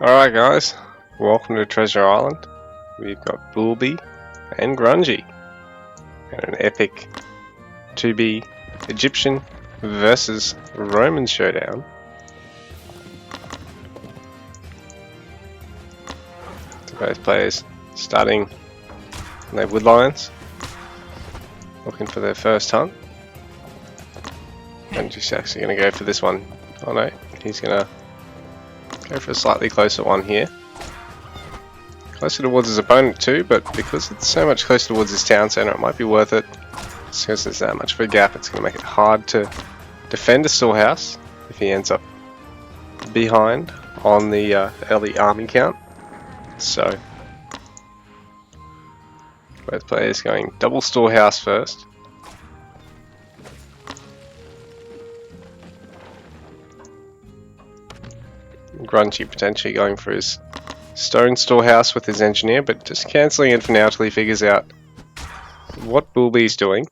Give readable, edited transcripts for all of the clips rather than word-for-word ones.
Alright guys, welcome to Treasure Island. We've got Boolbee and Grungy and an epic 2B Egyptian versus Roman showdown. So both players starting on their woodlines, looking for their first hunt. And just actually going to go for this one. Oh no, he's going to go for a slightly closer one here. Closer towards his opponent too, but because it's so much closer towards his town centre, it might be worth it. Just because there's that much of a gap, it's going to make it hard to defend a storehouse if he ends up behind on the early army count. So, both players going double storehouse first. Grungy potentially going for his stone storehouse with his engineer, but just cancelling it for now till he figures out what Boolbee's doing.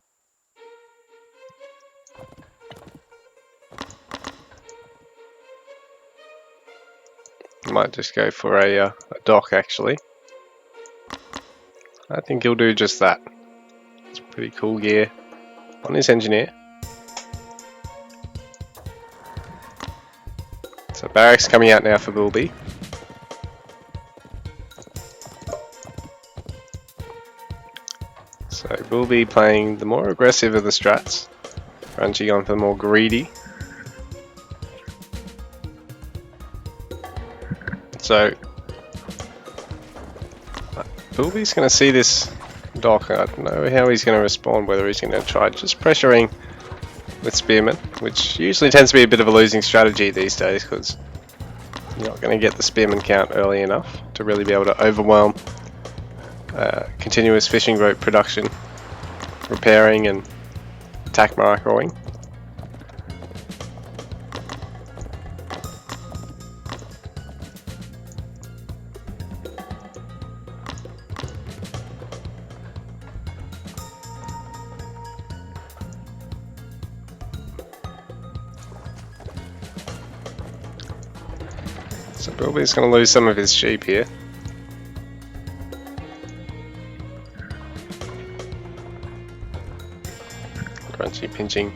Might just go for a dock actually. I think he'll do just that. It's pretty cool gear on his engineer. So barracks coming out now for Boolbee. So Boolbee playing the more aggressive of the strats. Grungy going for the more greedy. So Boolbee's going to see this dock. I don't know how he's going to respond, whether he's going to try just pressuring with spearmen, which usually tends to be a bit of a losing strategy these days because you're not going to get the spearman count early enough to really be able to overwhelm continuous fishing boat production, repairing and attack microing. So Boolbee's going to lose some of his sheep here. Grungy pinching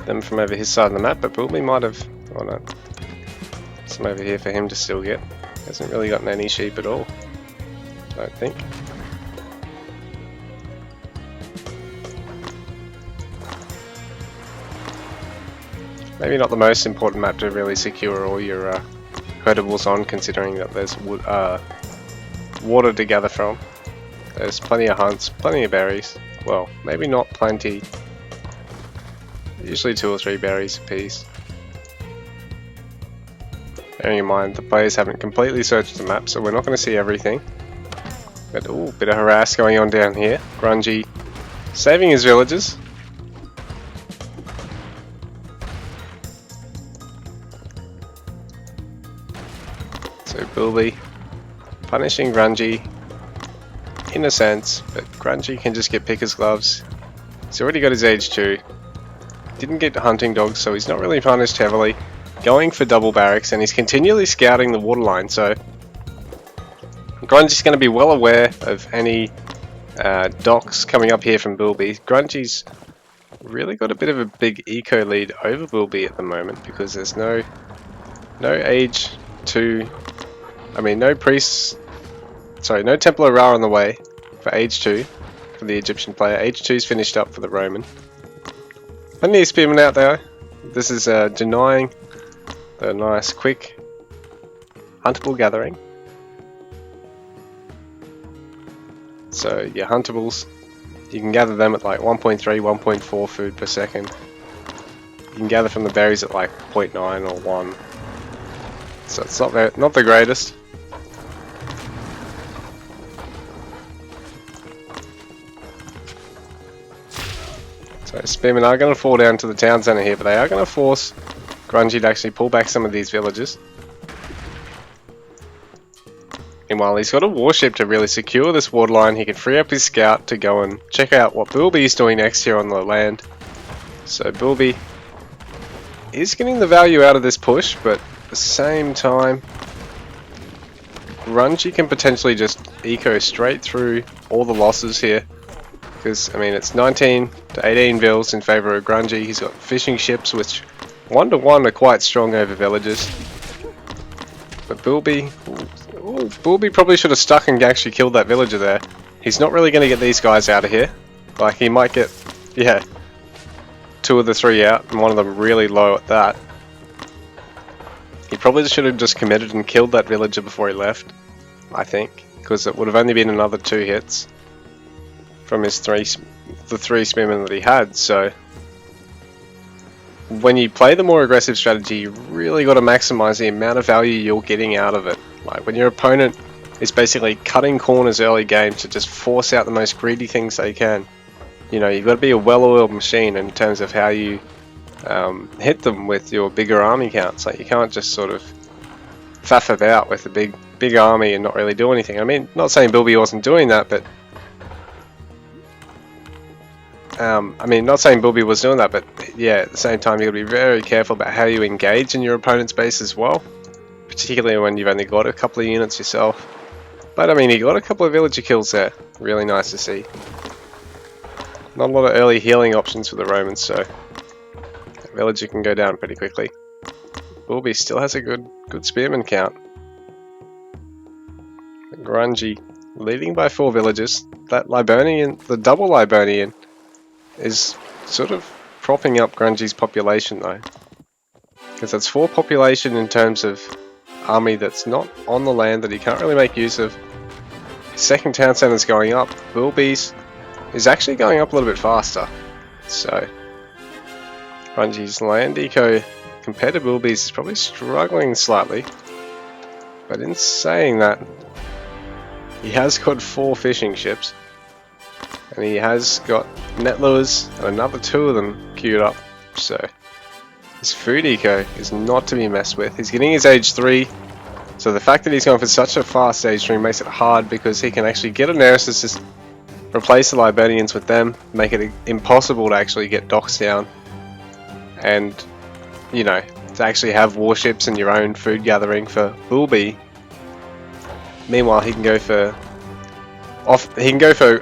them from over his side of the map, but Boolbee might have... oh no. Some over here for him to still get. Hasn't really gotten any sheep at all, I don't think. Maybe not the most important map to really secure all your credibles on, considering that there's water to gather from. There's plenty of hunts, plenty of berries. Well, maybe not plenty. Usually 2 or 3 berries apiece. Bearing in mind the players haven't completely searched the map, so we're not going to see everything. But ooh, bit of harass going on down here. Grungy saving his villagers. So Boolbee punishing Grungy in a sense, but Grungy can just get picker's gloves. He's already got his age 2. Didn't get hunting dogs, so he's not really punished heavily. Going for double barracks, and he's continually scouting the waterline, so Grungy's going to be well aware of any docks coming up here from Boolbee. Grungy's really got a bit of a big eco lead over Boolbee at the moment because there's no age 2. I mean, no priests. Sorry, no Templar Ra on the way for age 2 for the Egyptian player. Age 2's finished up for the Roman. Plenty of spearmen out there. This is denying the nice, quick, huntable gathering. So, yeah, huntables, you can gather them at like 1.3, 1.4 food per second. You can gather from the berries at like 0.9 or 1. So it's not the greatest. So spearmen are going to fall down to the town centre here, but they are going to force Grungy to actually pull back some of these villages. Meanwhile, he's got a warship to really secure this waterline. He can free up his scout to go and check out what Boolbee is doing next here on the land. So Boolbee is getting the value out of this push, but at the same time, Grungy can potentially just eco straight through all the losses here. Because, I mean, it's 19 to 18 vills in favour of Grungy. He's got fishing ships, which 1-to-1 are quite strong over villagers. But Boolbee... Boolbee probably should have stuck and actually killed that villager there. He's not really going to get these guys out of here. Like, he might get, yeah, 2 of the 3 out, and one of them really low at that. He probably should have just committed and killed that villager before he left, I think. Because it would have only been another 2 hits from his the 3 spearmen that he had, so... When you play the more aggressive strategy, you really got to maximize the amount of value you're getting out of it. Like, when your opponent is basically cutting corners early game to just force out the most greedy things they can, you know, you've got to be a well-oiled machine in terms of how you hit them with your bigger army counts. Like, you can't just sort of faff about with a big army and not really do anything. I mean, not saying Boolbee wasn't doing that, but I mean, not saying Boolbee was doing that, but yeah, at the same time, you've got to be very careful about how you engage in your opponent's base as well, particularly when you've only got a couple of units yourself. But I mean, he got a couple of villager kills there. Really nice to see. Not a lot of early healing options for the Romans, so that villager can go down pretty quickly. Boolbee still has a good spearman count. Grungy leading by 4 villagers. That Liburnian, the double Liburnian, is sort of propping up Grungy's population though. Because that's 4 population in terms of army that's not on the land that he can't really make use of. His second town center's going up. Boolbee's is actually going up a little bit faster. So Grungy's land eco compared to Boolbee's is probably struggling slightly. But in saying that, he has got 4 fishing ships. And he has got net lures and another 2 of them queued up. So his food eco is not to be messed with. He's getting his age 3. So the fact that he's going for such a fast age 3 makes it hard, because he can actually get a Neresis, replace the Liburnians with them, make it impossible to actually get docks down. And, you know, to actually have warships and your own food gathering for Boolbee. Meanwhile, he can go for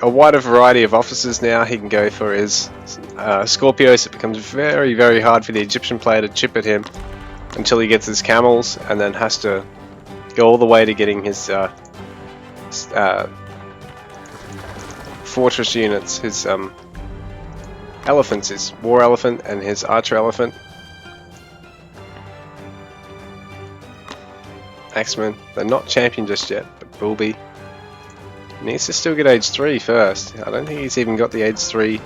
a wider variety of officers now. He can go for his Scorpios. It becomes very, very hard for the Egyptian player to chip at him until he gets his camels, and then has to go all the way to getting his fortress units, his elephants, his war elephant and his archer elephant. Axemen, they're not champion just yet, but Boolbee needs to still get age 3 first. I don't think he's even got the age 3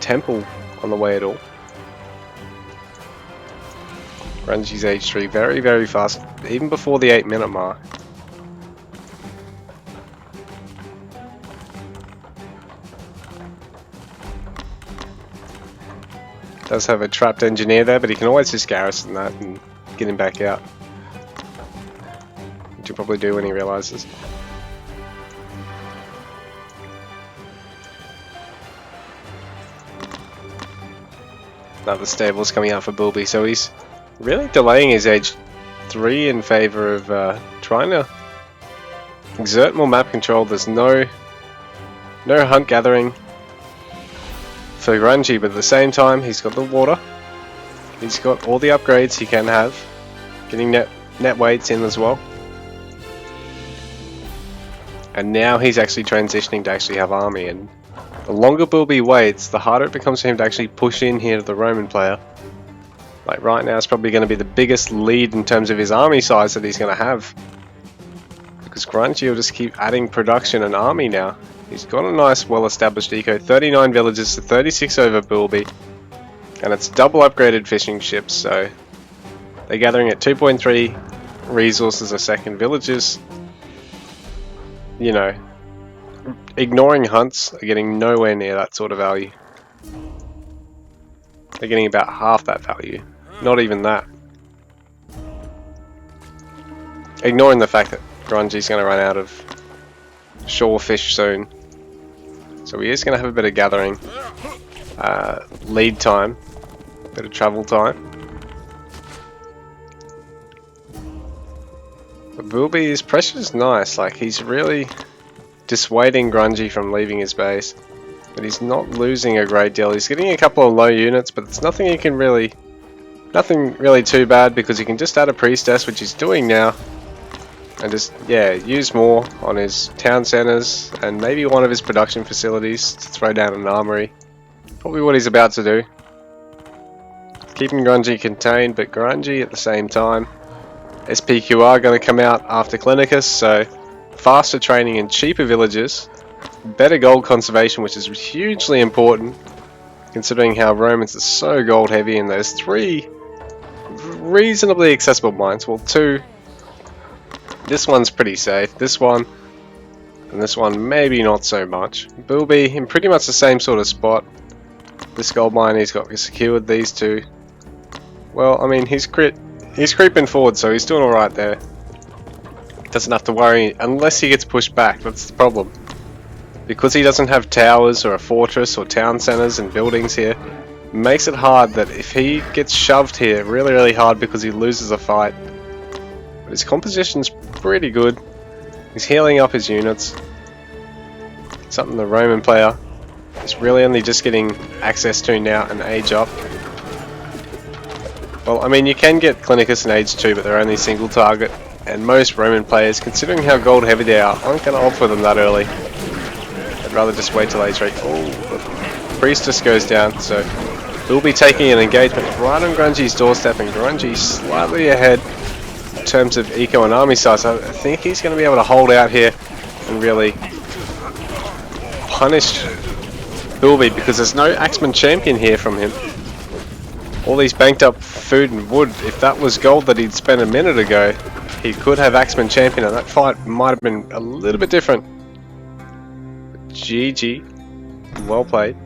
temple on the way at all. Grungy's age 3 very, very fast, even before the 8-minute mark. Does have a trapped engineer there, but he can always just garrison that and get him back out. Which he'll probably do when he realizes. Another stable's coming out for Boolbee, so he's really delaying his age 3 in favor of trying to exert more map control. There's no hunt gathering for Grungy, but at the same time he's got the water, he's got all the upgrades he can have, getting net weights in as well, and now he's actually transitioning to actually have army. And the longer Boolbee waits, the harder it becomes for him to actually push in here to the Roman player. Like right now, it's probably going to be the biggest lead in terms of his army size that he's going to have, because Grungy will just keep adding production and army now. He's got a nice, well-established eco, 39 villages to 36 over Boolbee, and it's double upgraded fishing ships, so they're gathering at 2.3 resources a second. Villages, you know, ignoring hunts, are getting nowhere near that sort of value. They're getting about half that value, not even that. Ignoring the fact that Grungy's going to run out of shore fish soon. So he is going to have a bit of gathering, lead time, a bit of travel time. But Boolbee's pressure is nice, like he's really dissuading Grungy from leaving his base. But he's not losing a great deal. He's getting a couple of low units, but it's nothing he can really... Nothing really too bad, because he can just add a priestess, which he's doing now. And just, yeah, use more on his town centers and maybe one of his production facilities to throw down an armory. Probably what he's about to do. Keeping Grungy contained, but Grungy at the same time. SPQR going to come out after Clinicus, so faster training and cheaper villages. Better gold conservation, which is hugely important, considering how Romans are so gold heavy, and there's 3 reasonably accessible mines. Well, 2. This one's pretty safe. This one and this one maybe not so much. Boolbee in pretty much the same sort of spot. This gold mine he's got secured. These 2. Well, I mean he's creeping forward, so he's doing all right there. Doesn't have to worry unless he gets pushed back. That's the problem. Because he doesn't have towers or a fortress or town centers and buildings here, makes it hard that if he gets shoved here really hard because he loses a fight. But his composition's pretty good. He's healing up his units. Something the Roman player is really only just getting access to now and age up. Well, I mean you can get Clinicus and age 2, but they're only single target. And most Roman players, considering how gold heavy they are, aren't going to opt for them that early. I'd rather just wait till age 3. Oh, the priestess goes down, so we'll be taking an engagement right on Grungy's doorstep, and Grungy's slightly ahead in terms of eco and army size. I think he's going to be able to hold out here and really punish Boolbee, because there's no Axeman champion here from him. All these banked up food and wood, if that was gold that he'd spent a minute ago, he could have Axeman champion, and that fight might have been a little bit different. GG. Well played.